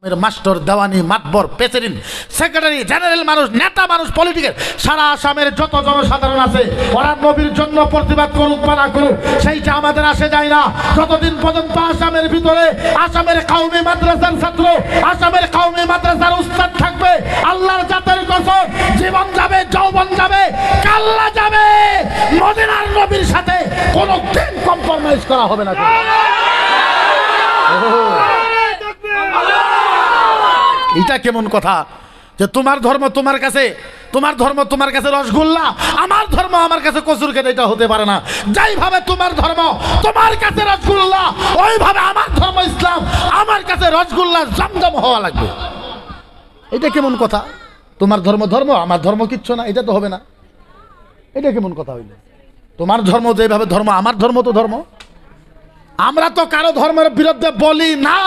Master দেওয়ানি Matbar president secretary general মানুষ নেতা মানুষ পলিটিক্যাল সারা আসামের যত জনসাধারণ আছে ওরা নবীর জন্য প্রতিবাদ করুক বা না করুক সেইটা আমাদের আসে যায় না। যতদিন পর্যন্ত আসামের ভিতরে আসামের কওমি মাদ্রাসার ছাত্র আসামের কওমি মাদ্রাসার উস্তাদ থাকবে, আল্লাহর জাতের কসম জীবন যাবে, যৌবন যাবে, কাল্লা যাবে, মদিনার নবীর সাথে কোনো দিন কম্প্রোমাইজ করা হবে না। এটা কেমন কথা যে তোমার ধর্ম তোমার কাছে রসগোল্লা, আমার ধর্ম আমার কাছে কচুর খেতে, এটা হতে পারে না। যাইভাবে তোমার ধর্ম তোমার কাছে রসগোল্লা, ওইভাবে আমার ধর্ম ইসলাম আমার কাছে রসগোল্লা জমজম হওয়া লাগবে। এটা কেমন কথা? তোমার ধর্ম আমার ধর্ম কিচ্ছু না, এটা তো হবে না। এটা কেমন কথা হইল? তোমার ধর্ম যেভাবে ধর্ম, আমার ধর্ম তো ধর্ম। আমরা তো কারো ধর্মের বিরুদ্ধে বলি না,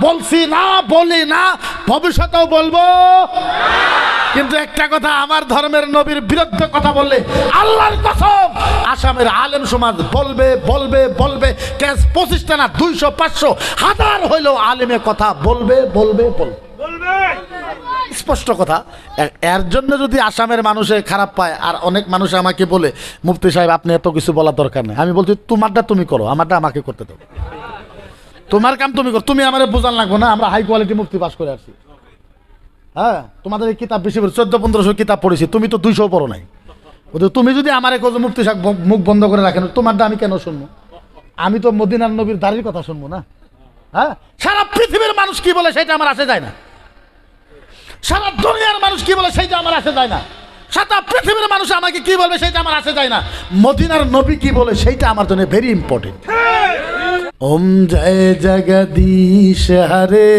বলছি না, বলি না, ভবিষ্যতেও বলবো। কিন্তু একটা কথা, আমার ধর্মের নবীর বিরুদ্ধে কথা বললে আল্লাহর কসম আসামের আলেম সমাজ বলবে বলবে বলবে। কেস 25টা না 200 500 1000 হইলেও আলেমে কথা বলবে বলবে বলবে। স্পষ্ট কথা। এর জন্য যদি আসামের মানুষে খারাপ পায়, আর অনেক মানুষ আমাকে বলে মুফতি সাহেব আপনি এত কিছু বলার দরকার নেই, আমি বলছি তোমারটা তুমি করো, আমারটা আমাকে করতে দাও। তোমার কাম তুমি করো, তুমি আমার বোঝান লাগবো না। আমরা হাই কোয়ালিটি মুফতি পাস করে আসছি। হ্যাঁ, তোমাদের এই কিতাব বেশি 1400-1500 কিতাব পড়েছি, তুমি তো 200 পড়ো নাই। তুমি যদি আমার এক মুফতি সাহেব মুখ বন্ধ করে রাখেন, তোমারটা আমি কেন শুনবো? আমি তো মদিনার নবীর দাড়ির কথা শুনবো না। হ্যাঁ, সারা পৃথিবীর মানুষ কি বলে সেটা আমার আসে যায় না। সারা দুনিয়ার মানুষ কি বলে সেইটা আমার আসে যায় না। সারা পৃথিবীর মানুষ আমাকে কি বলবে সেটা আমার আসে যায় না। মদিনার নবী কি বলে সেইটা আমার জন্য ভেরি ইম্পর্টেন্ট। ওম জয় জগদীশ হরে,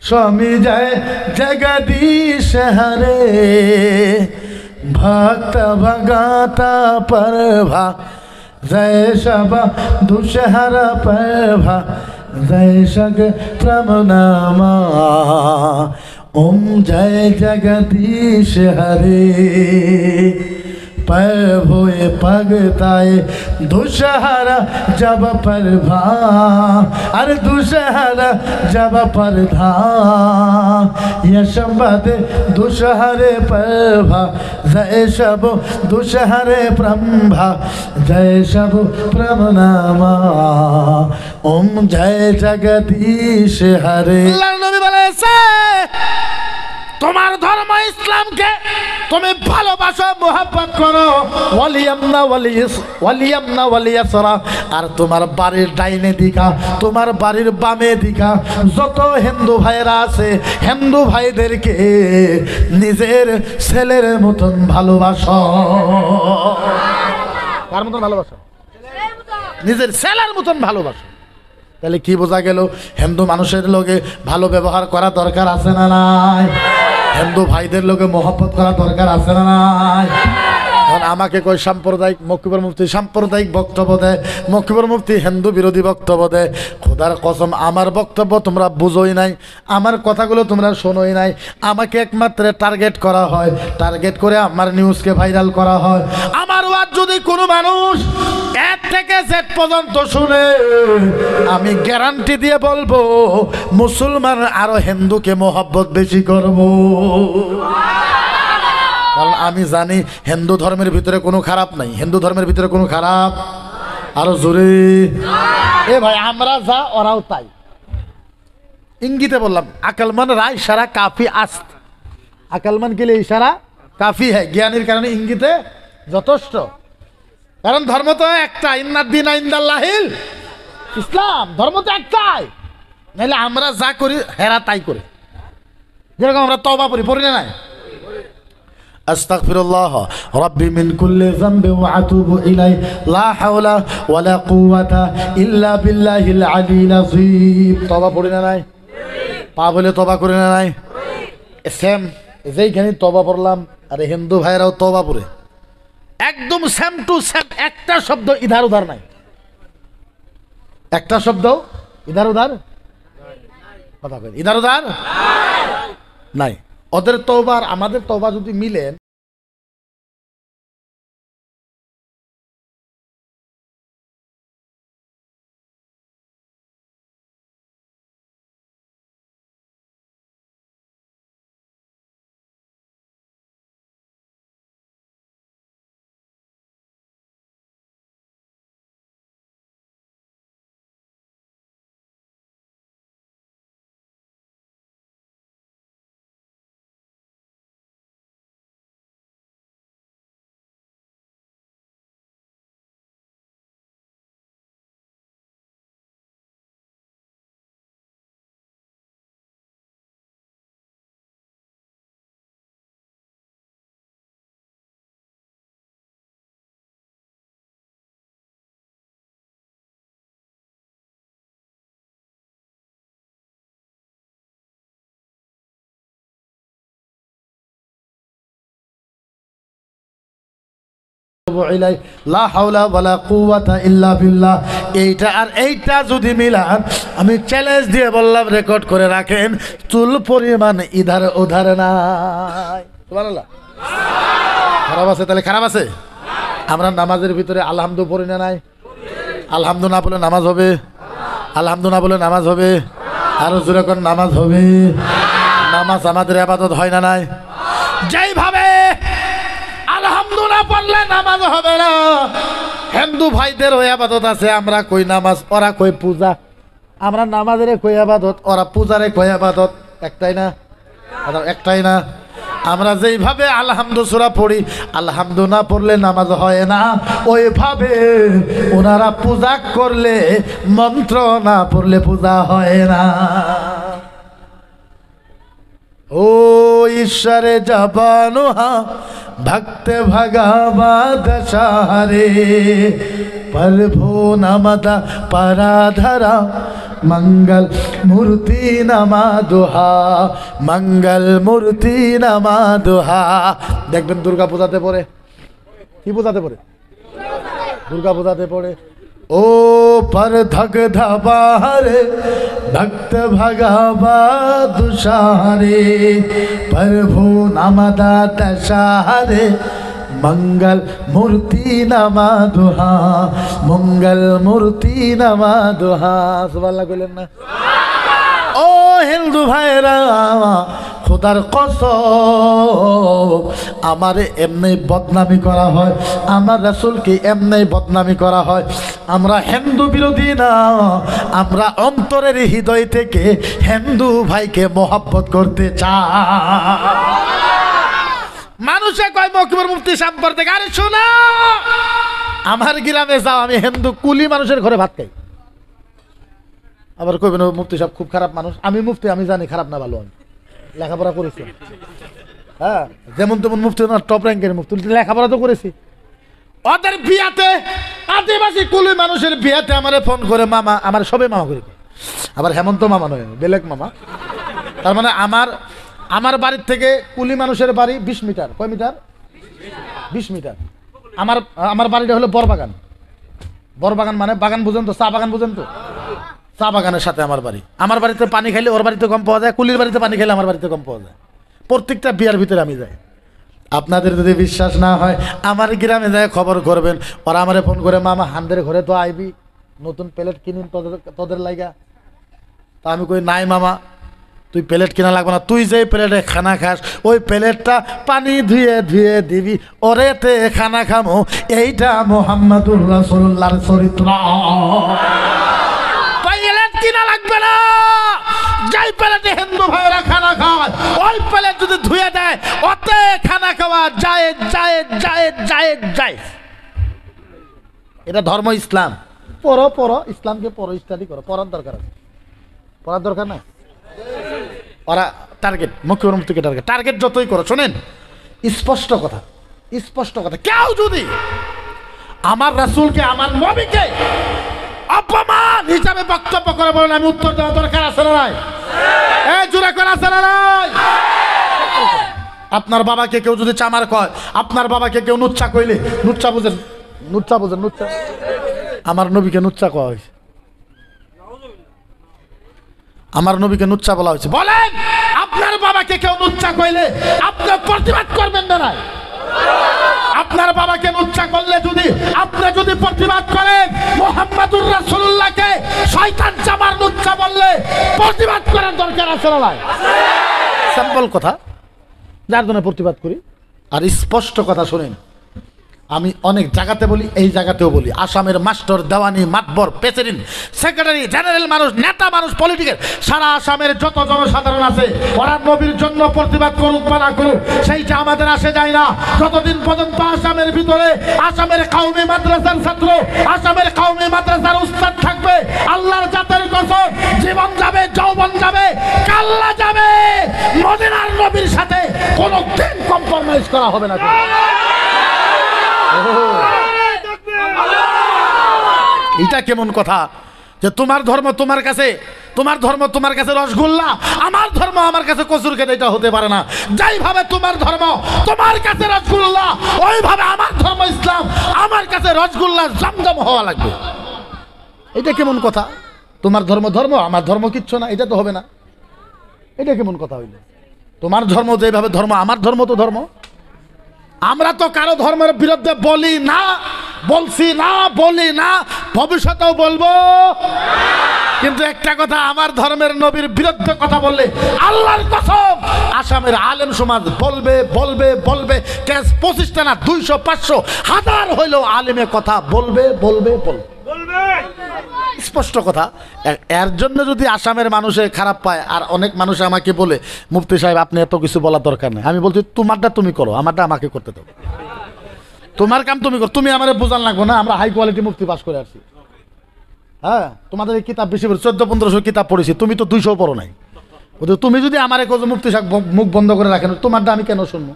স্বামী জয় জগদীশ হরে, ভক্ত ভগাতা পরভা, জয় সবা দুষহর পরভা, জয় সগ প্রমনামা। ওম জয় জগদীশ হরে, पर भोए पगताए दुशहरा जब पर भा, अरे दुशहरा जब पर धा, यशबद दुशहरे पर भा, जय शब दुशहरे प्रम्भा, जय शब प्रमनामा। ओम जय जगदीश हरे। नबी বলে তোমার ধর্ম ইসলামকে তুমি ভালোবাসো, মোহাব্বত করো, ওয়ালিয়ামনা ওয়ালিয়াসরা। আর তোমার বাড়ির ডাইনে দিকা, তোমার বাড়ির বামে দিকা যত হিন্দু ভাইরা আছে, হিন্দু ভাইদেরকে নিজের ছেলের মতন ভালোবাসো। কার মতন ভালোবাসো? নিজের ছেলের মতন ভালোবাসো। তাহলে কি বোঝা গেল? হিন্দু মানুষের লোকে ভালো ব্যবহার করা দরকার আছে না নাই? হিন্দু ভাইদের লোকে মহব্বত করা দরকার আছে না নাই? এখন আমাকে কই সাম্প্রদায়িক, মক্কিবুর মুফতি সাম্প্রদায়িক বক্তব্য দেয়, মক্কিবুর মুফতি হিন্দু বিরোধী বক্তব্য দেয়। খোদার কসম আমার বক্তব্য তোমরা বুঝোই নাই, আমার কথাগুলো তোমরা শোনোই নাই। আমাকে একমাত্র টার্গেট করা হয়, টার্গেট করে আমার নিউজকে ভাইরাল করা হয়। আমার ওয়াজ যদি কোনো মানুষ এক থেকে জেড পর্যন্ত শুনে, আমি গ্যারান্টি দিয়ে বলবো মুসলমান আরো হিন্দুকে মহব্বত বেশি করব। কারণ আমি জানি হিন্দু ধর্মের ভিতরে কোনো খারাপ নাই, হিন্দু ধর্মের ভিতরে কোনো খারাপ। আরো জোরে এ ভাই, আমরা যা ওরাও তাই। ইঙ্গিতে বললাম, আকলমান রায় ইশারা কাফি আস্ত, আকলমান কে লিয়ে ইশারা কাফি হ্যাঁ, জ্ঞানীর কারণে ইঙ্গিতে যথেষ্ট। কারণ ধর্ম তো একটা, ইন্নাদ্দিনা ইনদাল্লাহিল ইসলাম, ধর্ম তো একটাই। নাহলে আমরা যা করি হেরা তাই করে। যেরকম আমরা তওবা পড়ি না নাই, আস্তাগফিরুল্লাহ রাব্বি মিন কুল্লি যামবি ওয়া আতুবু ইলাইহি লা হাওলা ওয়ালা কুওয়াতা ইল্লা বিল্লাহিল আলিয়্যিল আযীম। তওবা পড়ি না নাই? পা বলে তওবা করি না নাই? সেম যেইখানে তওবা পড়লাম, আরে হিন্দু ভাইরাও তওবা পড়ে, একদম সেম টু সেম। একটা শব্দ ইধার উধার নাই, একটা শব্দ ইধার উধার কথা কই, ইধার উধার নাই। ওদের তওবা আর আমাদের তওবা যদি মিলেন, আতুবু ইলাইহি লা হাওলা ওয়ালা কুওয়াতা ইল্লা বিল্লাহ। এইটা আর এইটা যদি মিলান, আমি চ্যালেঞ্জ দিয়ে বললাম, রেকর্ড করে রাখেন, চুল পরিমাণ ইধার ওধার নাই। সুবহানাল্লাহ। খারাপ আছে? তাহলে খারাপ আছে। আমরা নামাজের ভিতরে আলহামদু পড়ি না নাই? আলহামদু না বলে নামাজ হবে? আলহামদু না বলে নামাজ হবে? আরো জোরে কোন নামাজ হবে? নামাজ আমাদের ইবাদত হয় না নাই? যেইভাবে আলহামদু না পড়লে নামাজ হবে না, হিন্দু ভাইদের ওই ইবাদত আছে, আমরা কই নামাজ, ওরা কই পূজা। আমরা নামাজের কই ইবাদত, ওরা পূজারে কই ইবাদত। একটাই না? একটাই না। আমরা যেইভাবে আলহামদু সূরা পড়ি, আলহামদু না পড়লে নামাজ হয় না, ওইভাবে ওনারা পূজা করলে, মন্ত্র না পড়লে পূজা হয় না। ও ঈশ্বরে জবানো ভক্ত ভগবাদ সারে, প্রভু নামদা পরাধরা, मंगल मूर्ति नमा दुहा, मंगल मूर्ति नमा दुहा। দেখবেন দুর্গা পূজাতে পড়ে, কি পূজাতে পড়ে? দুর্গা পূজাতে পড়ে, ও पर धग धबारे भक्त भगवा दुशारे, प्रभु नामदा दशारे, मंगल मूर्ति नमा दुहा, मंगल मूर्ति नमा दुहा। सुबहानाल्लाह বলেন না? ও হিন্দু ভাইরা, খোদার কসম, আমারে এমনি বদনামি করা হয়, আমার রাসূলকে এমনি বদনামি করা হয়। আমরা হিন্দু বিরোধী না, আমরা অন্তরের হৃদয় থেকে হিন্দু ভাইকে মহব্বত করতে চাই। মানুষে কয় মকিবুর মুফতি সম্পর্কে, আরে শোনা, আমার গ্রামে যাও, আমি হিন্দু কুলি মানুষের ঘরে ভাত খাই। আবার কইবেন মুফতি সাহেব খুব খারাপ মানুষ। আমি মুফতি, আমি জানি খারাপ না ভালো, আমি লেখাপড়া করেছি। হ্যাঁ, যেমন তেমন মুফতি না, টপ র্যাঙ্কের মুফতি, লেখাপড়া তো করেছি। ওদের বিয়াতে, আদিবাসী কুলি মানুষের বিয়াতে আমারে ফোন করে মামা, আমার সবে মামা করে। আবার হেমন্ত মামা নয়, বেলেগ মামা। তার মানে আমার বাড়ির থেকে কুলি মানুষের বাড়ি 20 মিটার। কয় মিটার? 20 মিটার। আমার বাড়িটা হলো বরবাগান। বরবাগান মানে বাগান বুঝেন তো, চা বাগান বুঝেন তো? চা বাগানের সাথে আমার বাড়ি। আমার বাড়িতে পানি খাইলে ওর বাড়িতে কম পাওয়া যায়, কুলির বাড়িতে পানি খাইলে আমার বাড়িতে কম পাওয়া যায়। প্রত্যেকটা বিয়ার ভিতরে আমি যাই। আপনাদের যদি বিশ্বাস না হয়, আমার গ্রামে যায় খবর করবেন। ওরা আমারে ফোন করে, মামা হানদের ঘরে তো আইবি, নতুন প্লেট কিনুন তোদের লাইগা। তা আমি কই, নাই মামা, তুই প্লেট কিনা লাগবে না, তুই যে প্লেটে খানা খাস, ওই প্লেটটা পানি ধুয়ে ধুয়ে দিবি, ওরেতে খানা খামো। এইটা মুহাম্মাদুর রাসূলুল্লাহর চরিত্র। প্লেট কিনা লাগবে না, যাই প্লেটে হিন্দু ভাইরা খানা খায়, ওই প্লেট যদি ধুয়ে দেয়, ওতে খানা খাওয়া যায় যায় যায় যায় যায়। এটা ধর্ম, ইসলাম। পড়ো ইসলামকে পড়ো, স্টাডি করো, পড়ার দরকার আছে। পড়ার দরকার না? ওরা টার্গেট, মুখ্যমন্ত্রী মুফতিকে টার্গেট যতই করো, শোনেন স্পষ্ট কথা, স্পষ্ট কথা। কেউ যদি আমার রাসূলকে, আমার নবীকে অপমান হিসাবে বক্তব্য করে বলেন, আমি উত্তর দেওয়া দরকার আছে না নাই? এই জোরে করে আছে না নাই? আপনার বাবাকে কেউ যদি চামার কয়, আপনার বাবাকে কেউ নুচ্চা কইলে, নুচ্চা বুঝেন? নুচ্চা বুঝেন? নুচ্চা, আমার নবীকে নুচ্চা কওয়া হয়েছে। আমার নবীকে নুচ্চা বলা হয়েছে। বলেন, আপনার বাবাকে কেউ নুচ্চা কইলে আপনি প্রতিবাদ করবেন না নাই? আপনার বাবাকে নুচ্চা করলে যদি আপনি যদি প্রতিবাদ করেন, মুহাম্মাদুর রাসূলুল্লাহকে শয়তান জামার নুচ্চা বললে প্রতিবাদ করার দরকার আছে না নাই? সিম্পল কথা, যার জন্য প্রতিবাদ করি। আর স্পষ্ট কথা শুনেন, আমি অনেক জায়গাতে বলি, এই জায়গাতেও বলি, আসামের মাস্টার, দেওয়ানি, মাতবর, প্রেসিডেন্ট, সেক্রেটারি জেনারেল মানুষ, নেতা মানুষ, পলিটিক্যাল, সারা আসামের যত জনসাধারণ আছে, ওরা নবীর জন্য প্রতিবাদ করুক বা না করুক, সেইটা আমাদের আসে যায় না। যতদিন পর্যন্ত আসামের ভিতরে আসামের কওমি মাদ্রাসার ছাত্র, আসামের কওমি মাদ্রাসার উস্তাদ থাকবে, আল্লাহর জাতের কসম, জীবন যাবে, যৌবন যাবে, কাল্লা যাবে, মদিনার নবীর সাথে কোনো দিন কম্প্রোমাইজ করা হবে না। এটা কেমন কথা যে তোমার ধর্ম তোমার কাছে রসগোল্লা, আমার ধর্ম আমার কাছে কচুর খেতে, এটা হতে পারে না। যাইভাবে তোমার ধর্ম তোমার কাছে রসগোল্লা, ওইভাবে আমার ধর্ম ইসলাম আমার কাছে রসগোল্লা জমজম হওয়া লাগবে। এটা কেমন কথা? তোমার ধর্ম আমার ধর্ম কিচ্ছু না, এটা তো হবে না। এটা কেমন কথা হইল? তোমার ধর্ম যেভাবে ধর্ম, আমার ধর্ম তো ধর্ম। আমরা তো কারো ধর্মের বিরুদ্ধে বলি না, বলছি না, বলি না, ভবিষ্যতেও বলবো। কিন্তু একটা কথা, আমার ধর্মের নবীর বিরুদ্ধে কথা বললে আল্লাহর কসম আসামের আলেম সমাজ বলবে বলবে বলবে। কেস 25টা না, 200, 500, 1000 হইলেও আলেমে কথা বলবে বলবে বলবে। স্পষ্ট কথা। এর জন্য যদি আসামের মানুষে খারাপ পায়, আর অনেক মানুষ আমাকে বলে মুফতি সাহেব আপনি এত কিছু বলার দরকার নেই, আমি বলছি তোমারটা তুমি করো, আমারটা আমাকে করতে দাও। তোমার কাম তুমি করো, তুমি আমার বোঝান লাগবো না। আমরা হাই কোয়ালিটি মুফতি পাস করে আসছি। হ্যাঁ, তোমাদের এই কিতাব বেশি 1400-1500 কিতাব পড়েছি, তুমি তো 200 পড়ো নাই। তুমি যদি আমার মুফতি সাহেব মুখ বন্ধ করে রাখেন, তোমারটা আমি কেন শুনবো?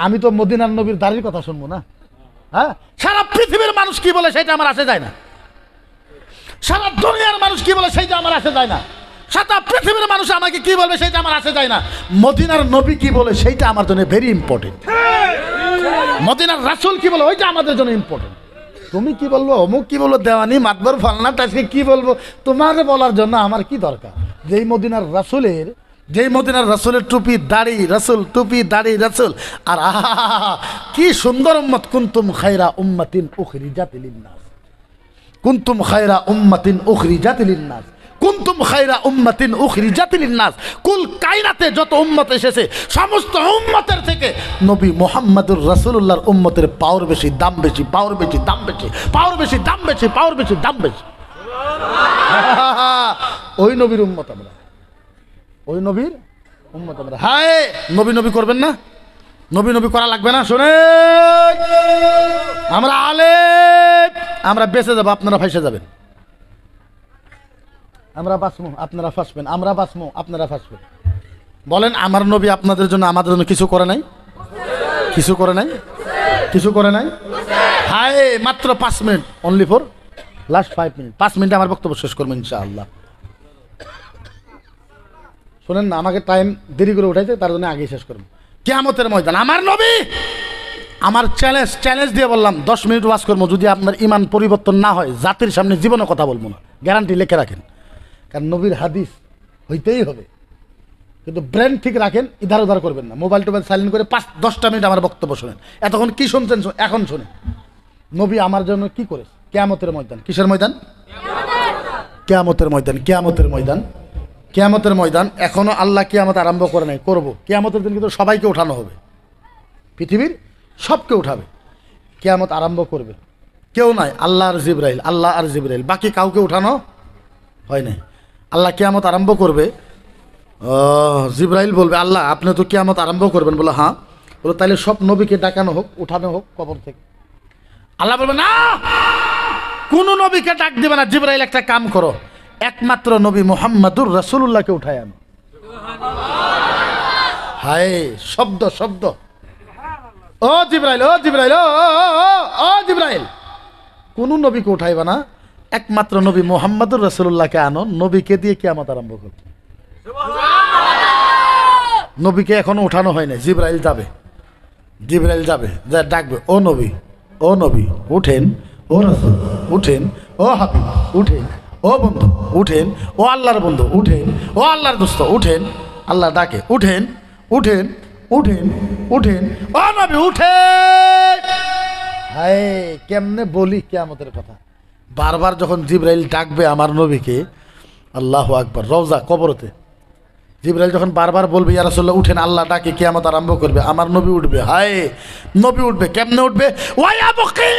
আমি তো মদিনার নবীর দাড়ির কথা শুনবো না? হ্যাঁ, সারা পৃথিবীর মানুষ কি বলে সেটা আমার আসে যায় না। সারা দুনিয়ার মানুষ কি বলে সেইটা আমার আসে যায় না। সারা পৃথিবীর মানুষ আমাকে কি বলবে সেটা আমার আসে যায় না। মদিনার নবী কি বলে সেইটা আমার জন্য ভেরি ইম্পর্টেন্ট। মদিনার রাসূল কি বলে ওইটা আমাদের জন্য ইম্পর্টেন্ট। তুমি কি বলবো, অমুক কি বলবো, দেওয়ানি মাতবর ফালনা আজকে কি বলবো, তোমার বলার জন্য আমার কি দরকার? যেই মদিনার রাসূলের টুপি দাড়ি রাসূল, টুপি দাড়ি রাসূল, আর আহা কি সুন্দর উম্মত। কুনতুম খায়রা উম্মাতিন উখরিজাত লিন-নাস, কুনতুম খায়রা উম্মাতিন উখরিজাত লিন-নাস, কুনতুম খায়রা উম্মাতিন উখরিজাত লিন-নাস। কুল কায়নাতে যত উম্মত এসেছে সমস্ত উম্মতের থেকে নবী মুহাম্মদুর রাসূলুল্লাহর উম্মতের পাওয়ার বেশি, দাম বেশি, পাওয়ার বেশি, দাম বেশি, পাওয়ার বেশি, দাম বেশি, পাওয়ার বেশি, দাম বেশি। ওই নবীর উম্মত আমরা, ওই নবীর উম্মত আমরা। হায় নবী করবেন না? নবী করা লাগবে না? শোনে, আমরা আলেম, আমরা বেঁচে যাবো, আপনারা ফাঁসে যাবেন। আমরা বাঁচবো, আপনারা ফাঁসবেন। আমরা বাঁচবো, আপনারা ফাঁসবেন। বলেন, আমার নবী আপনাদের জন্য আমাদের জন্য কিছু করে নাই? কিছু করে নাই? কিছু করে নাই? হায় মাত্র 5 minute, only for last 5 minute. 5 মিনিটে আমার বক্তব্য শেষ করবো ইনশাআল্লাহ। শোনেন না, আমাকে টাইম দেরি করে উঠাইছে, তার জন্য আগেই শেষ করবো। কিয়ামতের ময়দান আমার নবী, আমার চ্যালেঞ্জ দিয়ে বললাম 10 মিনিট ওয়াজ করবো। যদি আপনার ইমান পরিবর্তন না হয়, জাতির সামনে জীবনে কথা বলবো না, গ্যারান্টি লিখে রাখেন। কারণ নবীর হাদিস হইতেই হবে, কিন্তু ব্রেন ঠিক রাখেন, ইধার উধার করবেন না। মোবাইল টোবাইল সাইলেন্ট করে 5-10টা মিনিট আমার বক্তব্য শোনেন। এতক্ষণ কি শুনছেন, এখন শোনেন। নবী আমার জন্য কি করেছে? কিয়ামতের ময়দান। কিসের ময়দান? কিয়ামতের ময়দান। কিয়ামতের ময়দান, কিয়ামতের ময়দান। এখনো আল্লাহ কিয়ামত আরম্ভ করে নাই, করবো। কিয়ামতের দিন কিন্তু সবাইকে ওঠানো হবে, পৃথিবীর সবকে উঠাবে। কিয়ামত আরম্ভ করবে, কেউ নাই, আল্লাহ আর জিবরাইল, আল্লাহ আর জিবরাইল, বাকি কাউকে উঠানো হয় নাই। আল্লাহ কিয়ামত আরম্ভ করবে, জিবরাইল বলবে আল্লাহ আপনি তো কিয়ামত আরম্ভ করবেন। বলে হ্যাঁ। বলে তাহলে সব নবীকে ডাকানো হোক, উঠানো হোক কবর থেকে। আল্লাহ বলবে না, কোন নবীকে ডাক দিবে না। জিবরাইল একটা কাম করো, একমাত্র নবী মুহাম্মদুর রাসূলুল্লাহকে উঠায় আনো। হায় শব্দ শব্দ, ও জিবরাইল, ও জিবরাইল, ও জিবরাইল, কোন নবীকে উঠাইবা না, একমাত্র নবী মুহাম্মদুর রাসূলুল্লাহকে আনো। নবীকে দিয়ে কিয়ামত আরম্ভ করবে। নবীকে এখনো উঠানো হয় না, জিবরাইল যাবে, জিবরাইল যাবে, যা ডাকবে, ও নবী, ও নবী উঠেন, ও রাসূল উঠেন, ও হাবিব উঠেন, ও বন্ধু উঠেন, ও আল্লাহর বন্ধু উঠেন, ও আল্লাহর দোস্ত উঠেন। আল্লাহ ডাকে, উঠেন, উঠেন, উঠেন, উঠেন, ও নবী উঠেন। হায় কেমনে বলি কিয়ামতের কথা। বারবার যখন জিবরাইল ডাকবে আমার নবীকে, আল্লাহু আকবার, রওজা কবরতে জিবরাইল যখন বারবার বলবে ইয়া রাসূলুল্লাহ উঠেন, আল্লাহ ডাকে কিয়ামত আরম্ভ করবে, আমার নবী উঠবে। হায় নবী উঠবে, কেমনে উঠবে? ওয়া বকি,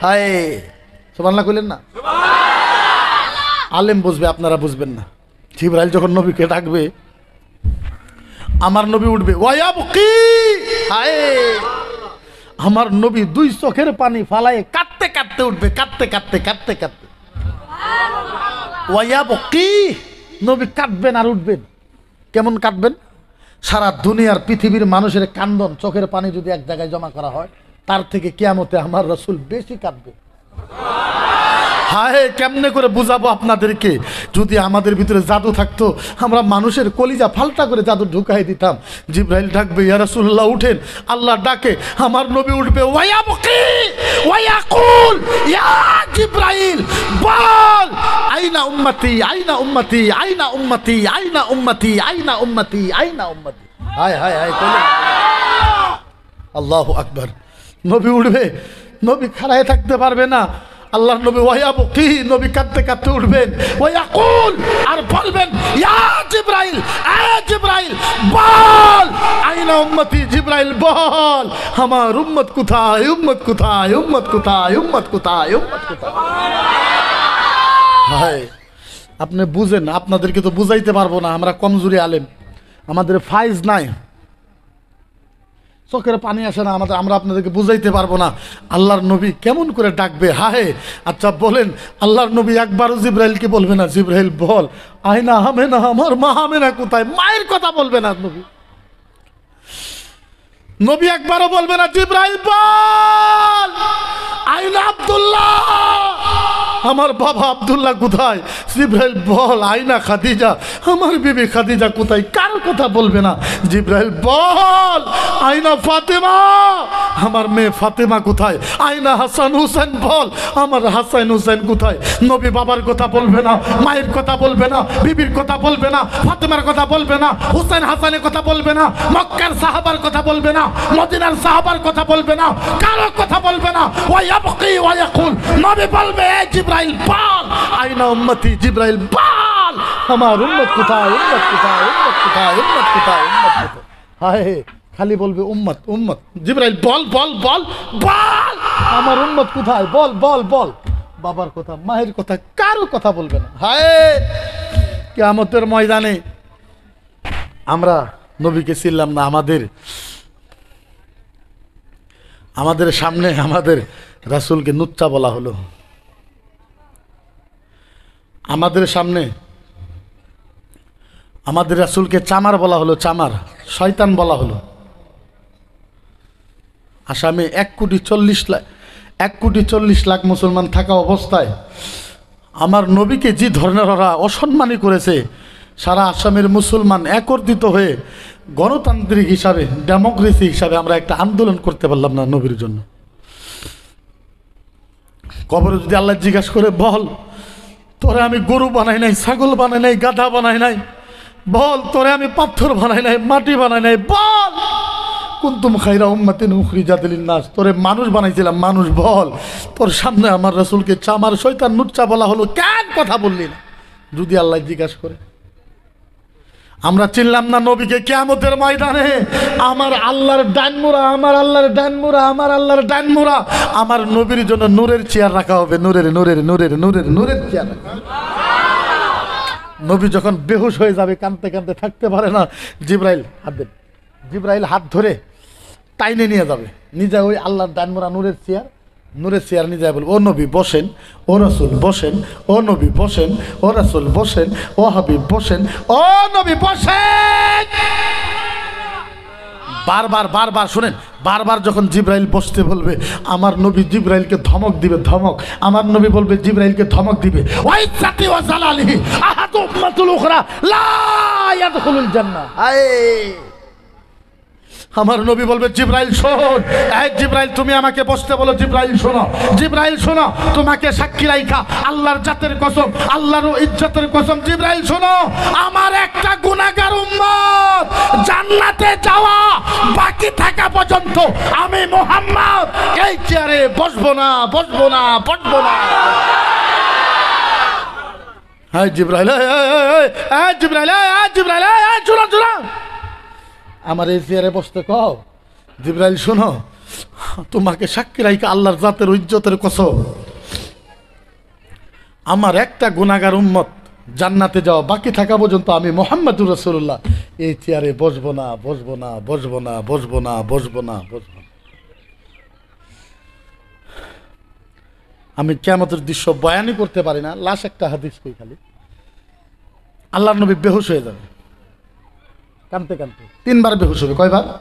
হায় সুবহানাল্লাহ কইলেন না? আলেম বুঝবে, আপনারা বুঝবেন না। জিবরাইল যখন নবীকে ডাকবে, আমার নবী উঠবে, ওয়া বকি, হায় আমার নবী 2 চোখের পানি ফালায় কাঁদতে কাঁদতে উঠবে, কাঁদতে কাঁদতে কাঁদতে কাঁদতে। ওয়া বকি, নবী কাঁদবেন আর উঠবেন। কেমন কাঁদবেন? সারা দুনিয়ার পৃথিবীর মানুষের কান্দন, চোখের পানি যদি এক জায়গায় জমা করা হয়, তার থেকে কিয়ামতে আমার রাসূল বেশি কাঁদবে। হায় কেমনে করে বুঝাবো আপনাদেরকে? যদি আমাদের ভিতরে জাদু থাকতো আমরা মানুষের কলিজা ফালতা করে জাদু ঢুকাই দিতাম। জিবরাইল ডাকবে, ইয়া রাসূলুল্লাহ উঠেন। আল্লাহ ডাকে, আমার নবী উঠবে, ওয়ায়াবকি ওয়ায়াকুল ইয়া জিবরাইল বল আইনা উম্মতি আইনা উম্মতি আইনা উম্মতি আইনা উম্মতি আইনা উম্মতি আইনা উম্মতি। হায় হায় হায় কইলেন আল্লাহু আকবার। নবী উঠবে, নবী খাড়ায় থাকতে পারবে না। আল্লাহ নবী ওয়ায়াবকি, নবী কাঁদতে কাঁদতে উঠবেন, ওয়ায়াকুল আর বলবেন, ইয়া জিবরাইল এ জিবরাইল বল আইনা উম্মতি। জিবরাইল বল আমার উম্মত কোথায়, উম্মত কোথায়, উম্মত কোথায়, উম্মত কোথায়, উম্মত কোথায়। হায় আপনি বুঝেন, আপনাদেরকে তো বুঝাইতে পারবো না, আমরা কমজোরি আলেম, আমাদের ফাইজ নাই, চোখের পানি আসে না আমাদের, আমরা আপনাদেরকে বুঝাইতে পারবো না আল্লাহর নবী কেমন করে ডাকবে। হায় আচ্ছা বলেন, আল্লাহর নবী একবারও জিবরাইলকে বলবে না, জিবরাইল বল আয়না আমেনা, আমার মা আমেনা কোথায়? মায়ের কথা বলবে না নবী, নবী একবারও বলবে না জিবরাইল বল আয়না আব্দুল্লাহ, আমার বাবা আব্দুল্লাহ কোথায়? জিবরাইল বল আয়না খাদিজা, আমার বিবি খাদিজা কোথায়? কার কথা বলবে না। জিবরাইল বল আয়না ফাতেমা, আমার মেয়ে ফাতেমা কোথায়? আয়না হাসান হুসেন, বল আমার হাসান হুসেন কোথায়? নবী বাবার কথা বলবে না, মায়ের কথা বলবে না, বিবির কথা বলবে না, ফাতেমার কথা বলবে না, হুসেন হাসানের কথা বলবে না, মক্কার সাহাবার কথা বলবে না, মদিনার সাহাবার কথা বলবে না, কারো কথা বলবে না। ওয়ায়াবকি ওয়ায়াকুল, নবী বলবে এ জিবরাইল বল আইনা উম্মতি। জিবরাইল বল আমার উম্মত কোথায়, উম্মত কোথায়, উম্মত কোথায়, উম্মত কোথায়, উম্মত কোথায়। হায় খালি বলবে উম্মত উম্মত। জিবরাইল বল বল বল বল আমার উম্মত কোথায়, বল বল বল। বাবার কথা, মায়ের কথা, কারো কথা বলবে না। হায় কিয়ামতের ময়দানে আমরা নবীকে চিনলাম না, আমাদের সামনে আমাদের রাসূলকে নুচ্চা বলা হলো, আমাদের সামনে আমাদের রাসূলকে চামার বলা হলো, চামার শয়তান বলা হলো। আসামে 1,40,00,000 মুসলমান থাকা অবস্থায় আমার নবীকে যে ধরনের ওরা অসম্মানী করেছে, সারা আসামের মুসলমান একত্রিত হয়ে গণতান্ত্রিক হিসাবে, ডেমোক্রেসি হিসাবে আমরা একটা আন্দোলন করতে পারলাম না নবীর জন্য। কবরে যদি আল্লাহ জিজ্ঞাসা করে, বল তোরে আমি গরু বানাই নাই, ছাগল বানাই নাই, গাধা বানাই নাই, বল তোরে আমি পাথর বানাই নাই, মাটি বানাই নাই, বল কুনতুম খায়রা উম্মাতিন উখরিজাত লিন-নাস, তোরে মানুষ বানাইছিলাম, মানুষ, বল তোর সামনে আমার রাসূলকে চামার শয়তান নুচ্চা বলা হলো, কেন কথা বললি না? যদি আল্লাহ জিজ্ঞাসা করে। আমরা চিনলাম না নবীকে কিয়ামতের ময়দানে। আমার আল্লাহর ডানমুরা, আমার আল্লাহর ডানমুরা, আমার আল্লাহর ডানমুরা, আমার নবীর জন্য নূরের চেয়ার রাখা হবে, নূরের নূরের নূরের নূরের নূরের চেয়ার। নবী যখন বেহুশ হয়ে যাবে, কাঁদতে কাঁদতে থাকতে পারে না, জিবরাইল হাত দেন, জিবরাইল হাত ধরে টাইনে নিয়ে যাবে, নিজে ওই আল্লাহর ডানমুরা নূরের চেয়ার নিয়ে যায়, বলবে ও নবী বসেন, ও রাসূল বসেন, ও নবী বসেন, ও রাসূল বসেন, ও হাবিব বসেন, ও নবী বসেন। বারবার বারবার শুনেন, বারবার যখন জিবরাইল বসতে বলবে, আমার নবী জিবরাইলকে ধমক দিবে, ধমক। আমার নবী বলবে জিবরাইলকে ধমক দিবে, ওয়াইসাতি ওয়া জালালিহি আহাদু উম্মাতুল উখরা লা ইয়াদখুলুল জান্নাহ। আমার নবী বলবে জিবরাইল শোন, এই জিবরাইল তুমি আমাকে বসতে বলো, জিবরাইল শোনো, জিবরাইল শোনো, তোমাকে সাক্ষী রাইখা আল্লাহর জাতের কসম, আল্লাহর ইজ্জতের কসম, জিবরাইল শোনো, আমার একটা গুনাহগার উম্মত জান্নাতে যাওয়া বাকি থাকা পর্যন্ত আমি মুহাম্মদ এই চেয়ারে বসবো না, বসবো না, বসবো না। হ্যাঁ জিবরাইল, এই জিবরাইল, এই জিবরাইল, এই শোনো শোনো, আমার এই চেয়ারে বসতে কও। জিবরাইল শোনো, তোমাকে সাক্ষী রাইখা আল্লাহর জাতের ইজ্জতের কসম, আমার একটা গুনাহগার উম্মত জান্নাতে যাওয়া বাকি থাকা পর্যন্ত আমি মুহাম্মদুর রাসূলুল্লাহ এই চেয়ারে বসবো না, বসবো না, বসবো না, বসবো না, বসবো না, বসবো না। আমি কিয়ামতের দৃশ্য বয়ানই করতে পারি না, লাশ একটা হাদিস কই খালি। আল্লাহর নবী বেহুশ হয়ে যাবে, কাঁদতে কাঁদতে 3 বার বেহুশ হবে। কয়বার?